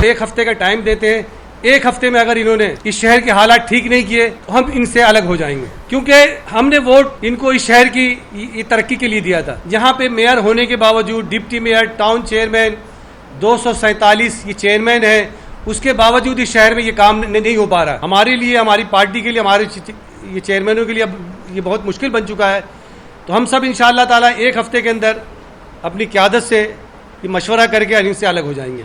ایک ہفتے کا ٹائم دیتے ہیں. ایک ہفتے میں اگر انہوں نے اس شہر کے حالات ٹھیک نہیں کیے تو ہم ان سے الگ ہو جائیں گے, کیونکہ ہم نے ووٹ ان کو اس شہر کی ترقی کے لیے دیا تھا. جہاں پہ میئر ہونے کے باوجود, ڈپٹی میئر, ٹاؤن چیئرمین, 247 یہ چیئرمین ہیں, اس کے باوجود اس شہر میں یہ کام نہیں ہو پا رہا. ہمارے لیے, ہماری پارٹی کے لیے, ہمارے یہ چیئرمینوں کے لیے اب یہ بہت مشکل بن چکا ہے. تو ہم سب انشاءاللہ تعالیٰ ایک ہفتے کے اندر اپنی قیادت سے یہ مشورہ کر کے ان سے الگ ہو جائیں گے.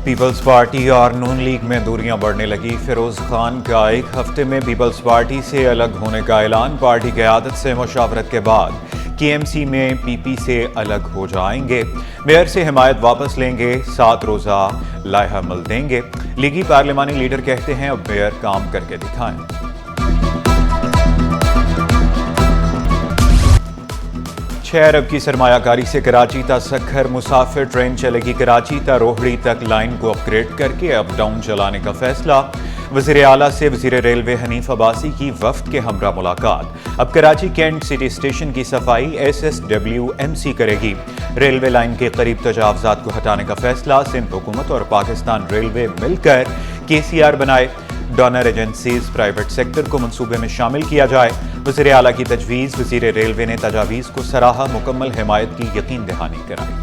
پیپلز پارٹی اور نون لیگ میں دوریاں بڑھنے لگی. فیروز خان کا ایک ہفتے میں پیپلز پارٹی سے الگ ہونے کا اعلان. پارٹی قیادت سے مشاورت کے بعد کے ایم سی میں پی پی سے الگ ہو جائیں گے. میئر سے حمایت واپس لیں گے, 7 روزہ لائحہ عمل دیں گے. لیگی پارلیمانی لیڈر کہتے ہیں اب میئر کام کر کے دکھائیں. 6 ارب کی سرمایہ کاری سے کراچی تا سکھر مسافر ٹرین چلے گی. کراچی تا روہڑی تک لائن کو اپ گریڈ کر کے اپ ڈاؤن چلانے کا فیصلہ. وزیر اعلیٰ سے وزیر ریلوے حنیف عباسی کی وفد کے ہمراہ ملاقات. اب کراچی کینٹ سٹی اسٹیشن کی صفائی SSWMC کرے گی. ریلوے لائن کے قریب تجاوزات کو ہٹانے کا فیصلہ. سندھ حکومت اور پاکستان ریلوے مل کر KCR بنائے. ڈونر ایجنسیز پرائیویٹ سیکٹر کو منصوبے میں شامل کیا جائے. وزیر اعلیٰ کی تجویز. وزیر ریلوے نے تجاویز کو سراہا. مکمل حمایت کی یقین دہانی کرائی.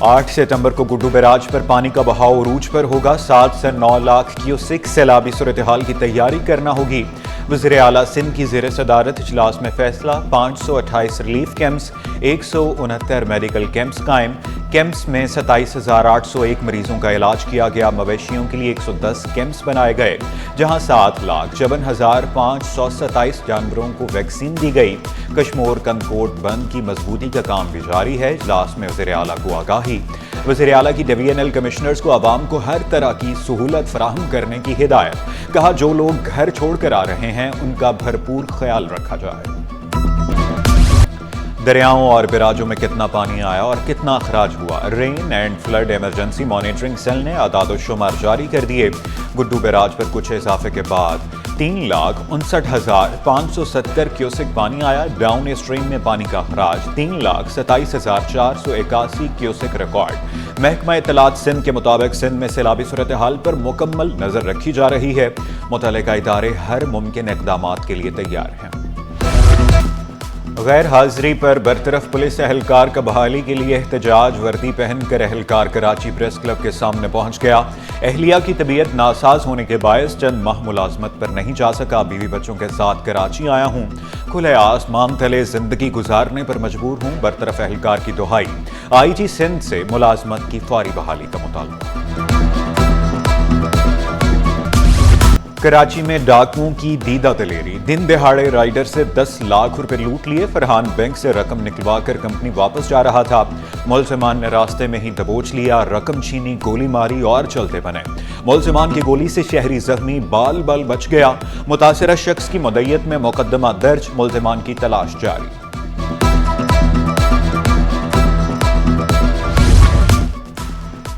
8 ستمبر کو گڈو بیراج پر پانی کا بہاؤ عروج پر ہوگا. 7 سے 9 لاکھ کیوسک سیلابی صورتحال کی تیاری کرنا ہوگی. وزیر اعلیٰ سندھ کی زیر صدارت اجلاس میں فیصلہ. 528 ریلیف کیمپس, 169 میڈیکل کیمپس قائم. کیمپس میں 27,801 مریضوں کا علاج کیا گیا. مویشیوں کے لیے 110 کیمپس بنائے گئے, جہاں 7,54,527 جانوروں کو ویکسین دی گئی. کشمور کنکوٹ بند کی مضبوطی کا کام بھی جاری ہے. اجلاس میں وزیر اعلیٰ کو آگاہی. وزیر اعلیٰ کی ڈویژنل کمشنرز کو عوام کو ہر طرح کی سہولت فراہم کرنے کی ہدایت. کہا جو لوگ گھر چھوڑ کر آ رہے ہیں ان کا بھرپور خیال رکھا جائے. دریاؤں اور براجوں میں کتنا پانی آیا اور کتنا اخراج ہوا. Rain and flood emergency monitoring cell نے اعداد و شمار جاری کر دیے. گڈو بیراج پر کچھ اضافے کے بعد 3,59,570 کیوسک پانی آیا. ڈاؤن اسٹریم میں پانی کا اخراج 3,27,481 کیوسک ریکارڈ. محکمہ اطلاعات سندھ کے مطابق سندھ میں سیلابی صورتحال پر مکمل نظر رکھی جا رہی ہے. متعلقہ ادارے ہر ممکن اقدامات کے لیے تیار ہیں. غیر حاضری پر برطرف پولیس اہلکار کا بحالی کے لیے احتجاج. وردی پہن کر اہلکار کراچی پریس کلب کے سامنے پہنچ گیا. اہلیہ کی طبیعت ناساز ہونے کے باعث چند ماہ ملازمت پر نہیں جا سکا. بیوی بچوں کے ساتھ کراچی آیا ہوں. کھلے آسمان تلے زندگی گزارنے پر مجبور ہوں. برطرف اہلکار کی دہائی. IG سندھ سے ملازمت کی فوری بحالی کا مطالبہ. کراچی میں ڈاکوؤں کی دیدہ دلیری. دن دہاڑے رائڈر سے 10 لاکھ روپے لوٹ لیے. فرحان بینک سے رقم نکلوا کر کمپنی واپس جا رہا تھا. ملزمان نے راستے میں ہی دبوچ لیا, رقم چھینی, گولی ماری اور چلتے بنے. ملزمان کی گولی سے شہری زخمی, بال بچ گیا. متاثرہ شخص کی مدعیت میں مقدمہ درج. ملزمان کی تلاش جاری.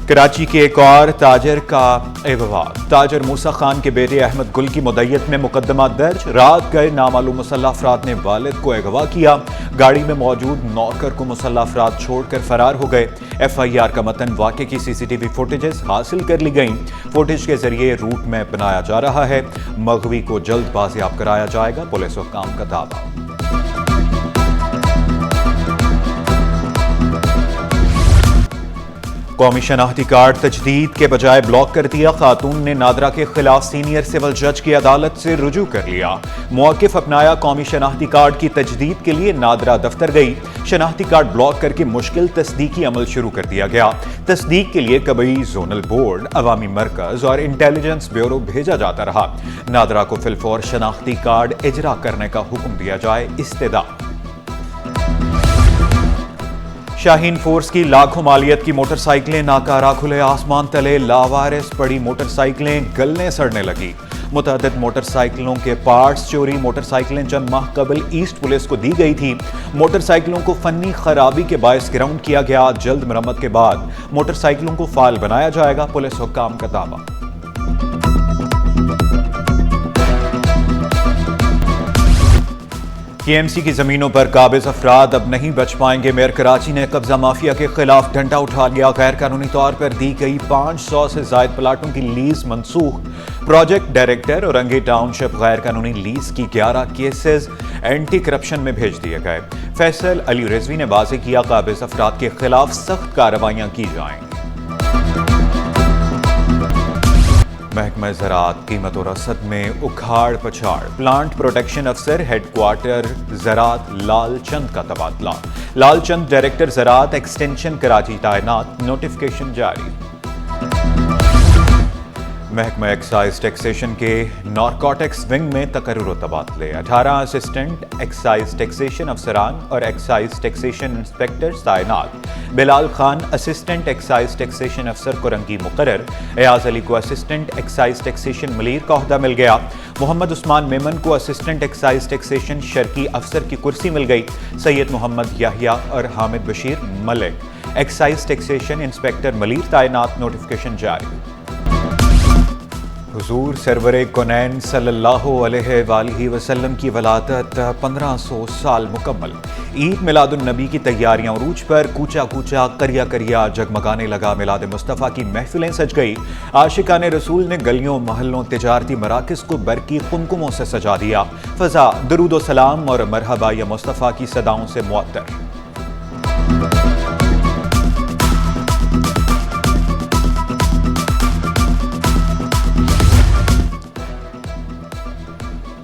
کراچی کے ایک اور تاجر کا اغوا. تاجر موسیٰ خان کے بیٹے احمد گل کی مدعیت میں مقدمہ درج. رات گئے نامعلوم مسلح افراد نے والد کو اغوا کیا. گاڑی میں موجود نوکر کو مسلح افراد چھوڑ کر فرار ہو گئے. FIR کا متن. واقعے کی CCTV فوٹیجز حاصل کر لی گئیں. فوٹیج کے ذریعے روٹ میپ بنایا جا رہا ہے. مغوی کو جلد بازیاب کرایا جائے گا. پولیس حکام کا دعویٰ. قومی شناختی کارڈ تجدید کے بجائے بلاک کر دیا. خاتون نے نادرا کے خلاف سینئر سول جج کی عدالت سے رجوع کر لیا. موقف اپنایا. قومی شناختی کارڈ کی تجدید کے لیے نادرا دفتر گئی. شناختی کارڈ بلاک کر کے مشکل تصدیقی عمل شروع کر دیا گیا. تصدیق کے لیے کبئی زونل بورڈ, عوامی مرکز اور انٹیلیجنس بیورو بھیجا جاتا رہا. نادرا کو فی الفور شناختی کارڈ اجرا کرنے کا حکم دیا جائے. استدعا. شاہین فورس کی لاکھوں مالیت کی موٹر سائیکلیں ناکارہ. کھلے آسمان تلے لاوارث پڑی موٹر سائیکلیں گلنے سڑنے لگی. متعدد موٹر سائیکلوں کے پارٹس چوری. موٹر سائیکلیں چند ماہ قبل ایسٹ پولیس کو دی گئی تھی. موٹر سائیکلوں کو فنی خرابی کے باعث گراؤنڈ کیا گیا. جلد مرمت کے بعد موٹر سائیکلوں کو فعال بنایا جائے گا. پولیس حکام کا دعویٰ. KMC کی زمینوں پر قابض افراد اب نہیں بچ پائیں گے. میئر کراچی نے قبضہ مافیا کے خلاف ڈنڈا اٹھا لیا. غیر قانونی طور پر دی گئی 500 سے زائد پلاٹوں کی لیز منسوخ. پروجیکٹ ڈائریکٹر اورنگی ٹاؤن شپ غیر قانونی لیز کی 11 کیسز اینٹی کرپشن میں بھیج دیے گئے. فیصل علی رضوی نے واضح کیا قابض افراد کے خلاف سخت کارروائیاں کی جائیں. محکمہ زراعت قیمت و رسد میں اکھاڑ پچھاڑ. پلانٹ پروٹیکشن افسر ہیڈ کوارٹر زراعت لال چند کا تبادلہ. لال چند ڈائریکٹر زراعت ایکسٹینشن کراچی تعینات. نوٹیفکیشن جاری. محکمہ ایکسائز ٹیکسیشن کے نارکوٹکس ونگ میں تقرر و تبادلے. 18 اسسٹنٹ ایکسائز ٹیکسیشن افسران اور ایکسائز ٹیکسیشن انسپیکٹر تعینات. بلال خان اسسٹنٹ ایکسائز ٹیکسیشن افسر کورنگی مقرر. ایاز علی کو اسسٹنٹ ایکسائز ٹیکسیشن ملیر کا عہدہ مل گیا. محمد عثمان میمن کو اسسٹنٹ ایکسائز ٹیکسیشن شرکی افسر کی کرسی مل گئی. سید محمد یحییٰ اور حامد بشیر ملک ایکسائز ٹیکسیشن انسپیکٹر ملیر تعینات. نوٹیفکیشن جاری. حضور سرور کونین صلی اللہ علیہ وآلہ وسلم کی ولادت 1500 سال مکمل. عید میلاد النبی کی تیاریاں عروج پر. کوچا کوچا کریا کریا جگمگانے لگا. میلاد مصطفیٰ کی محفلیں سج گئی. عاشقان رسول نے گلیوں محلوں تجارتی مراکز کو برقی قمقموں سے سجا دیا. فضا درود و سلام اور مرحبا یا مصطفیٰ کی صداؤں سے معطر.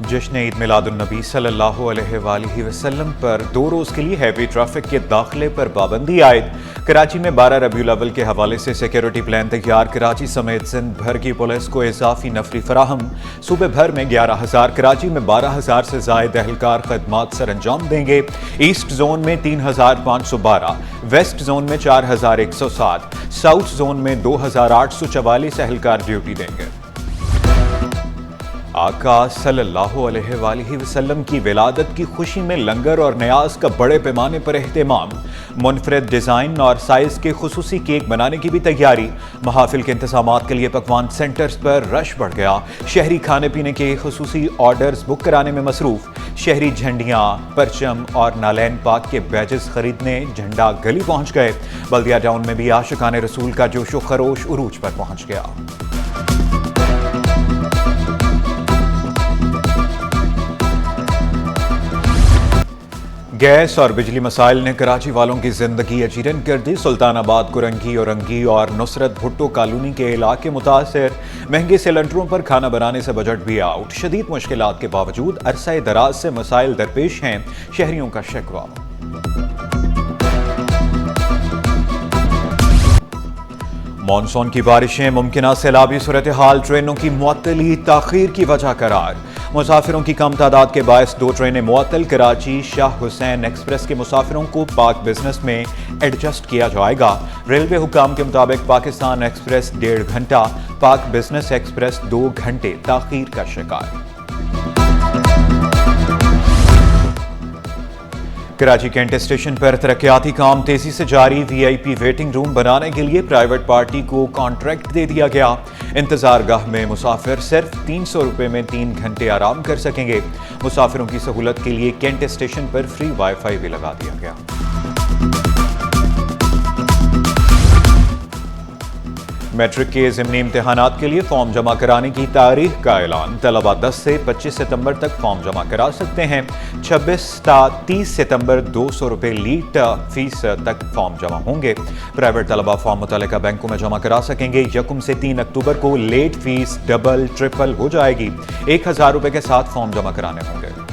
جشن عید میلاد النبی صلی اللہ علیہ وآلہ وسلم پر 2 روز کے لیے ہیوی ٹریفک کے داخلے پر پابندی عائد. کراچی میں 12 ربیع الاول کے حوالے سے سیکیورٹی پلان تیار. کراچی سمیت سندھ بھر کی پولیس کو اضافی نفری فراہم. صوبے بھر میں 11,000. کراچی میں 12,000 سے زائد اہلکار خدمات سر انجام دیں گے. ایسٹ زون میں 3,512. ویسٹ زون میں 4,107. ساؤتھ زون میں 2,844 اہلکار ڈیوٹی دیں گے. آقا صلی اللہ علیہ وآلہ وسلم کی ولادت کی خوشی میں لنگر اور نیاز کا بڑے پیمانے پر اہتمام. منفرد ڈیزائن اور سائز کے خصوصی کیک بنانے کی بھی تیاری. محافل کے انتظامات کے لیے پکوان سینٹرز پر رش بڑھ گیا. شہری کھانے پینے کے خصوصی آرڈرز بک کرانے میں مصروف. شہری جھنڈیاں، پرچم اور نالین پاک کے بیجز خریدنے جھنڈا گلی پہنچ گئے. بلدیہ ٹاؤن میں بھی عاشقان رسول کا جوش و خروش عروج پر پہنچ گیا. گیس اور بجلی مسائل نے کراچی والوں کی زندگی اجیرن کر دی. سلطان آباد، کرنگی، اورنگی اور نصرت بھٹو کالونی کے علاقے متاثر. مہنگے سلنڈروں پر کھانا بنانے سے بجٹ بھی آؤٹ. شدید مشکلات کے باوجود عرصہ دراز سے مسائل درپیش ہیں. شہریوں کا شکوہ. مانسون کی بارشیں ممکنہ سیلابی صورتحال. ٹرینوں کی معطلی تاخیر کی وجہ قرار. مسافروں کی کم تعداد کے باعث 2 ٹرینیں معطل. کراچی شاہ حسین ایکسپریس کے مسافروں کو پاک بزنس میں ایڈجسٹ کیا جائے گا. ریلوے حکام کے مطابق پاکستان ایکسپریس 1.5 گھنٹہ، پاک بزنس ایکسپریس 2 گھنٹے تاخیر کا شکار. کراچی کینٹ اسٹیشن پر ترقیاتی کام تیزی سے جاری. VIP ویٹنگ روم بنانے کے لیے پرائیویٹ پارٹی کو کانٹریکٹ دے دیا گیا. انتظار گاہ میں مسافر صرف 300 روپے میں 3 گھنٹے آرام کر سکیں گے. مسافروں کی سہولت کے لیے کینٹ اسٹیشن پر فری وائی فائی بھی لگا دیا گیا. میٹرک کے ضمنی امتحانات کے لیے فارم جمع کرانے کی تاریخ کا اعلان. طلبہ 10 سے 25 ستمبر تک فارم جمع کرا سکتے ہیں. 26 تا 30 ستمبر 200 روپے لیٹ فیس تک فارم جمع ہوں گے. پرائیویٹ طلبہ فارم متعلقہ بینکوں میں جمع کرا سکیں گے. 1 سے 3 اکتوبر کو لیٹ فیس ڈبل ٹرپل ہو جائے گی. 1,000 روپے کے ساتھ فارم جمع کرانے ہوں گے.